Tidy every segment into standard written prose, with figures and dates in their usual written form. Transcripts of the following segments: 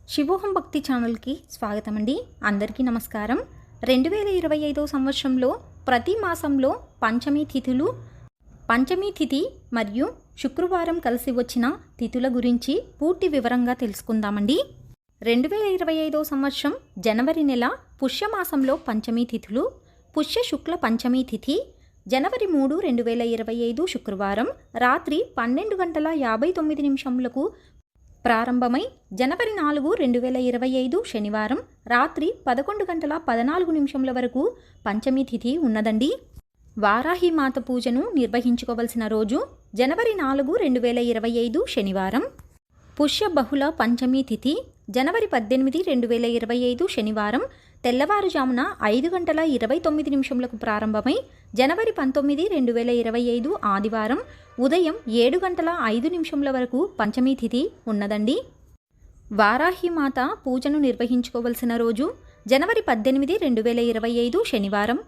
శివోహం భక్తి ఛానల్కి స్వాగతం అండి. అందరికీ నమస్కారం. 2025 సంవత్సరంలో ప్రతి మాసంలో పంచమి తిథులు, పంచమి తిథి మరియు శుక్రవారం కలిసి వచ్చిన తిథుల గురించి పూర్తి వివరంగా తెలుసుకుందామండి. 2025 సంవత్సరం జనవరి నెల పుష్యమాసంలో పంచమి తిథులు, పుష్య శుక్ల పంచమి తిథి జనవరి 3, 2025 శుక్రవారం రాత్రి 12:59 ప్రారంభమై జనవరి 4, 2025 శనివారం రాత్రి 11:14 వరకు పంచమి తిథి ఉన్నదండి. వారాహి మాత పూజను నిర్వహించుకోవలసిన రోజు జనవరి 4, 2025 శనివారం. పుష్య బహుళ పంచమి తిథి జనవరి 18, 2025 శనివారం తెల్లవారుజామున 5:29 ప్రారంభమై జనవరి 19, 2025 ఆదివారం ఉదయం 7:05 వరకు పంచమి తిథి ఉన్నదండి. వారాహి మాత పూజను నిర్వహించుకోవలసిన రోజు జనవరి 18, 2025 శనివారం.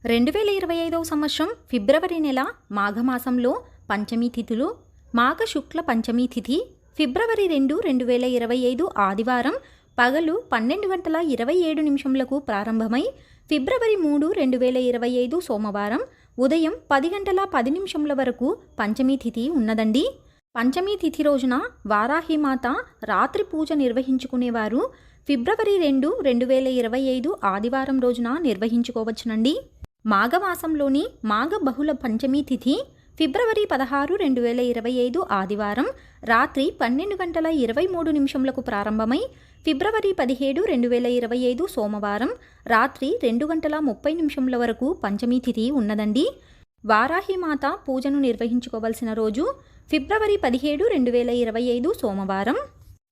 2025 సంవత్సరం ఫిబ్రవరి నెల మాఘమాసంలో పంచమి తిథులు. మాఘ శుక్ల పంచమి తిథి ఫిబ్రవరి 2, 2025 ఆదివారం పగలు 12:27 ప్రారంభమై ఫిబ్రవరి 3, 2025 సోమవారం ఉదయం 10:10 వరకు పంచమి తిథి ఉన్నదండి. పంచమి తిథి రోజున వారాహిమాత రాత్రి పూజ నిర్వహించుకునేవారు ఫిబ్రవరి 2, 2025 ఆదివారం రోజున నిర్వహించుకోవచ్చునండి. మాఘమాసంలోని మాఘ బహుళ పంచమి తిథి ఫిబ్రవరి 16, 2025 ఆదివారం రాత్రి 12:23 ప్రారంభమై ఫిబ్రవరి 17, 2025 సోమవారం రాత్రి 2:30 వరకు పంచమి తిథి ఉన్నదండి. వారాహి మాత పూజను నిర్వహించుకోవలసిన రోజు ఫిబ్రవరి 17, 2025 సోమవారం.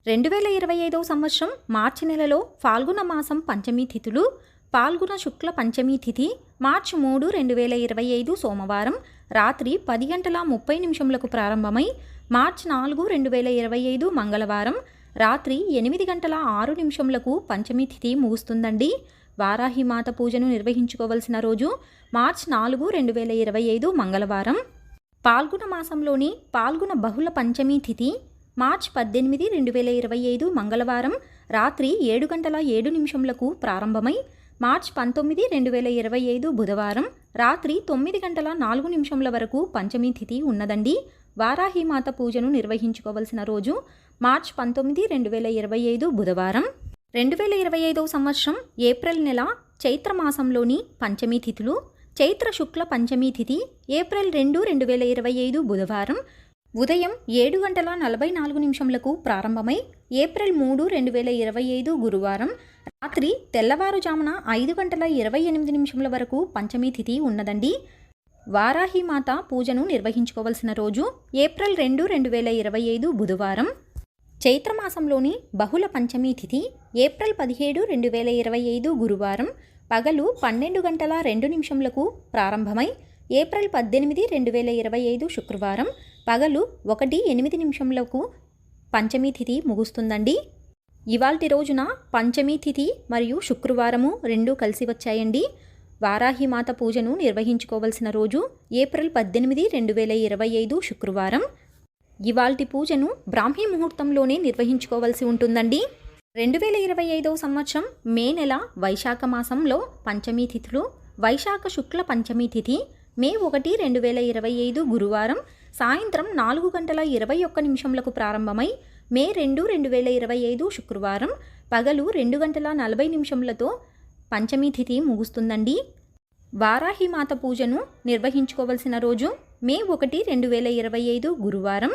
2025 సంవత్సరం మార్చి నెలలో ఫాల్గుణ మాసం పంచమి తిథులు. ఫాల్గుణ శుక్ల పంచమి తిథి మార్చి 3, 2025 సోమవారం రాత్రి 10:30 ప్రారంభమై మార్చి 4, 2025 మంగళవారం రాత్రి 8:06 పంచమి తిథి ముగుస్తుందండి. వారాహి మాత పూజను నిర్వహించుకోవలసిన రోజు మార్చి 4, 2025 మంగళవారం. పాల్గొన మాసంలోని పాల్గొన బహుళ పంచమి తిథి మార్చి 18, 2025 మంగళవారం రాత్రి 7:07 ప్రారంభమై మార్చి 19, 2025 బుధవారం రాత్రి 9:04 వరకు పంచమి తిథి ఉన్నదండి. వారాహి మాత పూజను నిర్వహించుకోవలసిన రోజు మార్చి 19, 2025 బుధవారం. 2025 సంవత్సరం ఏప్రిల్ నెల చైత్రమాసంలోని పంచమి తిథులు. చైత్ర శుక్ల పంచమి తిథి ఏప్రిల్ 2, 2025 బుధవారం ఉదయం 7:44 ప్రారంభమై ఏప్రిల్ 3, 2025 గురువారం రాత్రి తెల్లవారుజామున 5:28 వరకు పంచమి తిథి ఉన్నదండి. వారాహి మాత పూజను నిర్వహించుకోవలసిన రోజు ఏప్రిల్ 2, 2025 బుధవారం. చైత్రమాసంలోని బహుళ పంచమి తిథి ఏప్రిల్ 17, 2025 గురువారం పగలు 12:02 ప్రారంభమై ఏప్రిల్ 18, 2025 శుక్రవారం పగలు 1:08 పంచమి తిథి ముగుస్తుందండి. ఇవాల్టి రోజున పంచమి తిథి మరియు శుక్రవారము రెండూ కలిసి వచ్చాయండి. వారాహి మాత పూజను నిర్వహించుకోవలసిన రోజు ఏప్రిల్ 18, 2025 శుక్రవారం. ఇవాల్టి పూజను బ్రాహ్మీ ముహూర్తంలోనే నిర్వహించుకోవలసి ఉంటుందండి. 2025 సంవత్సరం మే నెల వైశాఖ మాసంలో పంచమి తిథులు. వైశాఖ శుక్ల పంచమి తిథి మే 1, 2025 గురువారం సాయంత్రం 4:21 ప్రారంభమై మే 2, 2025 శుక్రవారం పగలు 2:40 పంచమి తిథి ముగుస్తుందండి. వారాహి మాత పూజను నిర్వహించుకోవలసిన రోజు మే 1, 2025 గురువారం.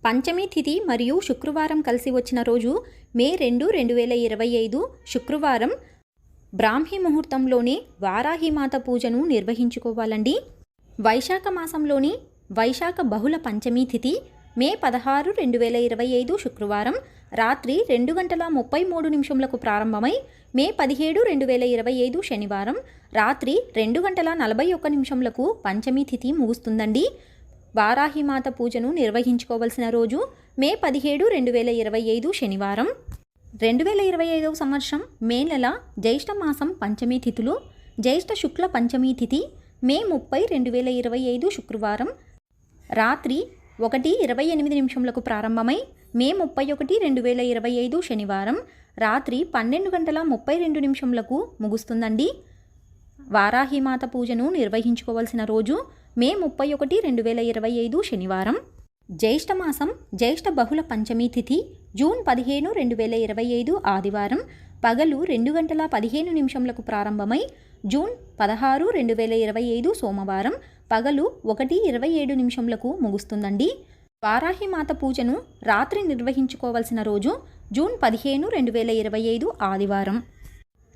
పంచమి తిథి మరియు శుక్రవారం కలిసి వచ్చిన రోజు మే 2, 2025 శుక్రవారం. బ్రాహ్మీ ముహూర్తంలోనే వారాహి మాత పూజను నిర్వహించుకోవాలండి. వైశాఖ మాసంలోని వైశాఖ బహుళ పంచమి తిథి మే 16, 2025 శుక్రవారం రాత్రి 2:33 ప్రారంభమై మే 17, 2025 శనివారం రాత్రి 2:41 పంచమి తిథి ముగుస్తుందండి. వారాహి మాత పూజను నిర్వహించుకోవలసిన రోజు మే 17, 2025 శనివారం. 2025 సంవత్సరం మే నెల జ్యేష్ఠ మాసం పంచమి తిథులు. జ్యేష్ఠ శుక్ల పంచమి తిథి మే 30, 2025 శుక్రవారం రాత్రి 1:28 ప్రారంభమై మే 31, 2025 శనివారం రాత్రి 12:32 ముగుస్తుందండి. వారాహిమాత పూజను నిర్వహించుకోవాల్సిన రోజు మే 31, 2025 శనివారం. జ్యేష్ఠమాసం జ్యేష్ఠ బహుళ పంచమి తిథి జూన్ 15, 2025 ఆదివారం పగలు 2:15 ప్రారంభమై జూన్ 16, 2025 సోమవారం పగలు 1:27 ముగుస్తుందండి. వారాహిమాత పూజను రాత్రి నిర్వహించుకోవాల్సిన రోజు జూన్ 15, 2025 ఆదివారం.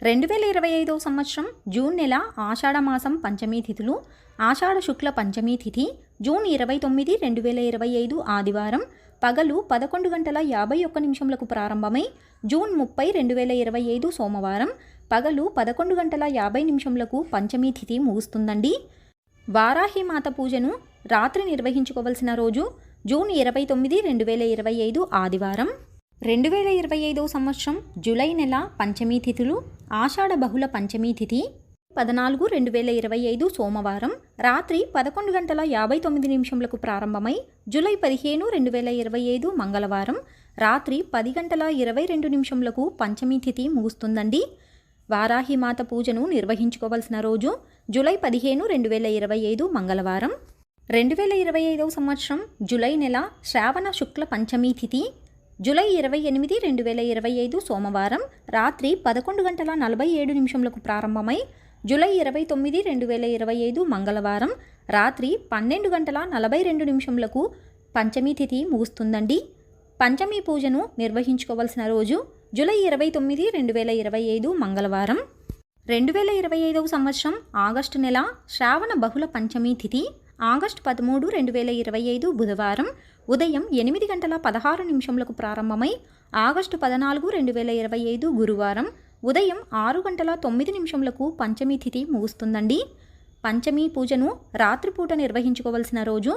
2025 సంవత్సరం జూన్ నెల ఆషాఢమాసం పంచమీ తిథులు. ఆషాఢ శుక్ల పంచమీ తిథి జూన్ 29, 2025 ఆదివారం పగలు 11:51 ప్రారంభమై జూన్ 30, 2025 సోమవారం పగలు 11:50 పంచమీ తిథి ముగుస్తుందండి. వారాహిమాత పూజను రాత్రి నిర్వహించుకోవాల్సిన రోజు జూన్ 29, 2025 ఆదివారం. 2025 సంవత్సరం జూలై నెల పంచమీ తిథులు. ఆషాఢ బహుళ పంచమీ తిథి 14, 2025 సోమవారం రాత్రి 11:59 ప్రారంభమై జూలై 15, 2025 మంగళవారం రాత్రి 10:22 పంచమీ తిథి ముగుస్తుందండి. వారాహిమాత పూజను నిర్వహించుకోవాల్సిన రోజు జూలై 15, 2025 మంగళవారం. 2025 సంవత్సరం జూలై నెల శ్రావణ శుక్ల పంచమీ తిథి జూలై 28, 2025 సోమవారం రాత్రి 11:47 ప్రారంభమై జూలై 29, 2025 మంగళవారం రాత్రి 12:42 పంచమీ తిథి ముగుస్తుందండి. పంచమీ పూజను నిర్వహించుకోవాల్సిన రోజు జూలై 29, 2025 మంగళవారం. 2025 సంవత్సరం ఆగస్టు నెల శ్రావణ బహుళ పంచమీ తిథి ఆగస్టు 13, 2025 బుధవారం ఉదయం 8:16 ప్రారంభమై ఆగస్టు 14, 2025 గురువారం ఉదయం 6:09 పంచమీ తిథి ముగుస్తుందండి. పంచమీ పూజను రాత్రిపూట నిర్వహించుకోవాల్సిన రోజు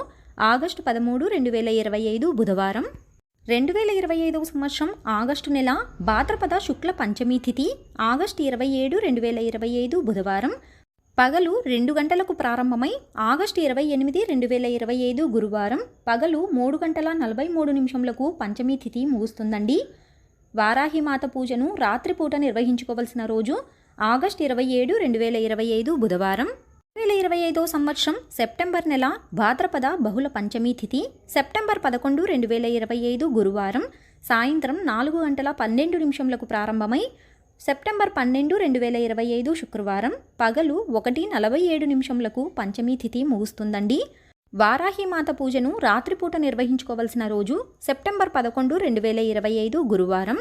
ఆగస్టు 13, 2025 బుధవారం. 2025 సంవత్సరం ఆగస్టు నెల భాద్రపద శుక్ల పంచమీ తిథి ఆగస్టు 27, 2025 బుధవారం పగలు 2 గంటలకు ప్రారంభమై ఆగస్టు 28, 2025 గురువారం పగలు 3:43 పంచమీ తిథి ముగుస్తుందండి. వారాహిమాత పూజను రాత్రిపూట నిర్వహించుకోవాల్సిన రోజు ఆగస్టు 27, 2025 బుధవారం. 2025 సంవత్సరం సెప్టెంబర్ నెల భాద్రపద బహుళ పంచమీ తిథి సెప్టెంబర్ 11, 2025 గురువారం సాయంత్రం 4:12 ప్రారంభమై సెప్టెంబర్ 12, 2025 శుక్రవారం పగలు 1:47 పంచమీ తిథి ముగుస్తుందండి. వారాహిమాత పూజను రాత్రిపూట నిర్వహించుకోవాల్సిన రోజు సెప్టెంబర్ 11, 2025 గురువారం.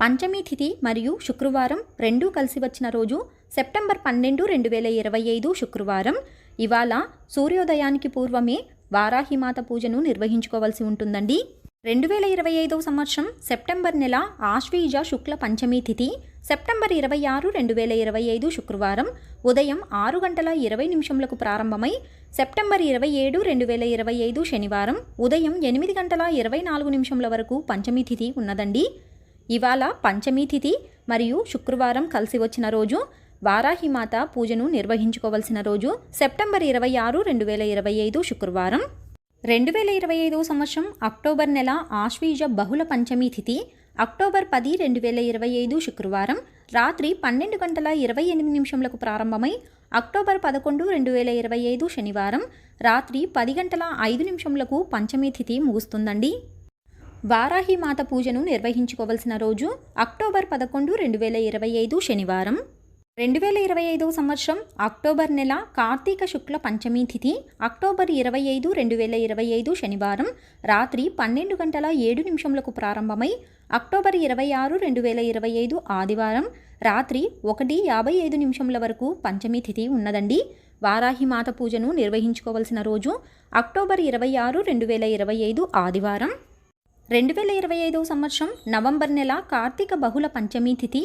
పంచమీ తిథి మరియు శుక్రవారం రెండూ కలిసి వచ్చిన రోజు సెప్టెంబర్ 12, 2025 శుక్రవారం. ఇవాళ సూర్యోదయానికి పూర్వమే వారాహిమాత పూజను నిర్వహించుకోవాల్సి ఉంటుందండి. 2025 సంవత్సరం సెప్టెంబర్ నెల ఆశ్వీజ శుక్ల పంచమీ తిథి సెప్టెంబర్ 26, 2025 శుక్రవారం ఉదయం 6:20 ప్రారంభమై సెప్టెంబర్ 27, 2025 శనివారం ఉదయం 8:24 వరకు పంచమీ తిథి ఉన్నదండి. ఇవాళ పంచమీ తిథి మరియు శుక్రవారం కలిసి వచ్చిన రోజు వారాహిమాత పూజను నిర్వహించుకోవాల్సిన రోజు సెప్టెంబర్ 26, 2025 శుక్రవారం. 2025 సంవత్సరం అక్టోబర్ నెల ఆశ్వీజ బహుళ పంచమీ తిథి అక్టోబర్ 10, 2025 శుక్రవారం రాత్రి 12:28 ప్రారంభమై అక్టోబర్ 11, 2025 శనివారం రాత్రి 10:05 పంచమీ తిథి ముగుస్తుందండి. వారాహిమాత పూజను నిర్వహించుకోవాల్సిన రోజు అక్టోబర్ 11, 2025 శనివారం. 2025 సంవత్సరం అక్టోబర్ నెల కార్తీక శుక్ల పంచమీ తిథి అక్టోబర్ 25, 2025 శనివారం రాత్రి 12:07 ప్రారంభమై అక్టోబర్ 26, 2025 ఆదివారం రాత్రి 1:55 వరకు పంచమీ తిథి ఉన్నదండి. వారాహిమాత పూజను నిర్వహించుకోవాల్సిన రోజు అక్టోబర్ 26, 2025 ఆదివారం. 2025 సంవత్సరం నవంబర్ నెల కార్తీక బహుళ పంచమీ తిథి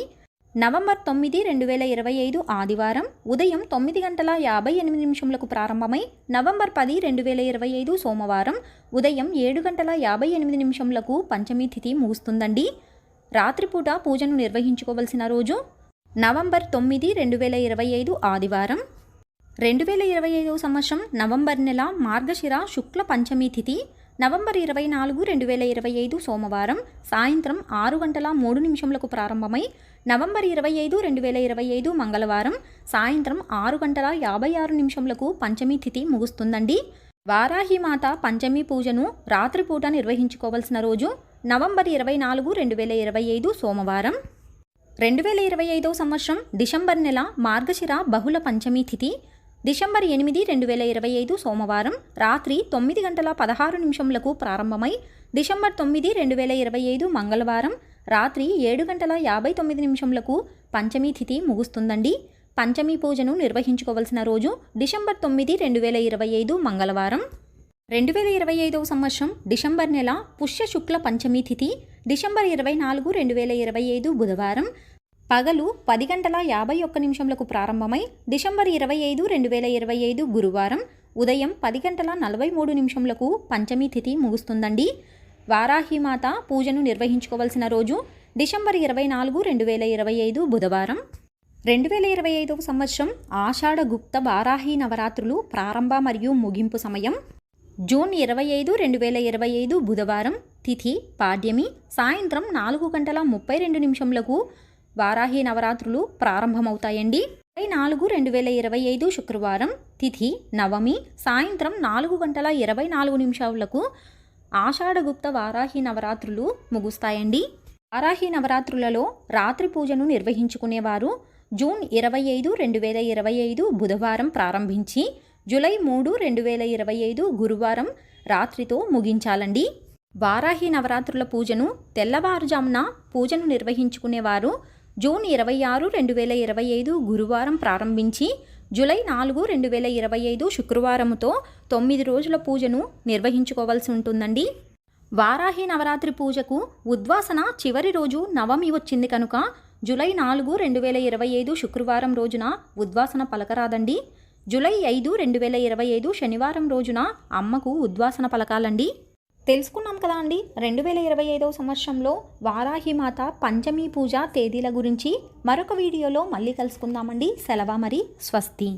నవంబర్ 9, 2025 ఆదివారం ఉదయం 9:58 ప్రారంభమై నవంబర్ 10, 2025 సోమవారం ఉదయం 7:58 పంచమీ తిథి ముగుస్తుందండి. రాత్రిపూట పూజను నిర్వహించుకోవలసిన రోజు నవంబర్ 9, 2025 ఆదివారం. 2025 సంవత్సరం నవంబర్ నెల మార్గశిర శుక్ల పంచమీ తిథి నవంబర్ 24, 2025 సోమవారం సాయంత్రం 6:03 ప్రారంభమై నవంబర్ 25, 2025 మంగళవారం సాయంత్రం 6:56 పంచమీ తిథి ముగుస్తుందండి. వారాహిమాత పంచమీ పూజను రాత్రిపూట నిర్వహించుకోవాల్సిన రోజు నవంబర్ 24, 2025 సోమవారం. 2025 సంవత్సరం డిసెంబర్ నెల మార్గశిర బహుళ పంచమీ తిథి డిసెంబర్ 8, 2025 సోమవారం రాత్రి 9:16 ప్రారంభమై డిసెంబర్ 9, 2025 మంగళవారం రాత్రి 7:59 పంచమీ తిథి ముగుస్తుందండి. పంచమీ పూజను నిర్వహించుకోవాల్సిన రోజు డిసెంబర్ 9, 2025 మంగళవారం. 2025 సంవత్సరం డిసెంబర్ నెల పుష్య శుక్ల పంచమీ తిథి డిసెంబర్ 24, 2025 బుధవారం పగలు 10:51 ప్రారంభమై డిసెంబర్ 25, 2025 గురువారం ఉదయం 10:43 పంచమీ తిథి ముగుస్తుందండి. వారాహిమాత పూజను నిర్వహించుకోవాల్సిన రోజు డిసెంబర్ 24, 2025 బుధవారం. 2025 సంవత్సరం ఆషాఢ గుప్త వారాహి నవరాత్రులు ప్రారంభ మరియు ముగింపు సమయం జూన్ 25, 2025 బుధవారం తిథి పాడ్యమి సాయంత్రం 4:32 వారాహి నవరాత్రులు ప్రారంభమవుతాయండి. 24, 2025 శుక్రవారం తిథి నవమి సాయంత్రం 4:24 ఆషాఢగుప్త వారాహి నవరాత్రులు ముగుస్తాయండి. వారాహి నవరాత్రులలో రాత్రి పూజను నిర్వహించుకునేవారు జూన్ 25, 2025 బుధవారం ప్రారంభించి జూలై 3, 2025 గురువారం రాత్రితో ముగించాలండి. వారాహి నవరాత్రుల పూజను తెల్లవారుజామున పూజను నిర్వహించుకునేవారు జూన్ 26, 2025 గురువారం ప్రారంభించి జూలై 4, 2025 శుక్రవారంతో 9 రోజుల పూజను నిర్వహించుకోవాల్సి ఉంటుందండి. వారాహి నవరాత్రి పూజకు ఉద్వాసన చివరి రోజు నవమి వచ్చింది కనుక జూలై 4, 2025 శుక్రవారం రోజున ఉద్వాసన పలకరాదండి. జూలై 5, 2025 శనివారం రోజున అమ్మకు ఉద్వాసన పలకాలండి. తెలుసుకున్నాం కదా అండి 2025 సంవత్సరంలో వారాహిమాత పంచమీ పూజ తేదీల గురించి. మరొక వీడియోలో మళ్ళీ కలుసుకుందామండి. సెలవు మరి, స్వస్తి.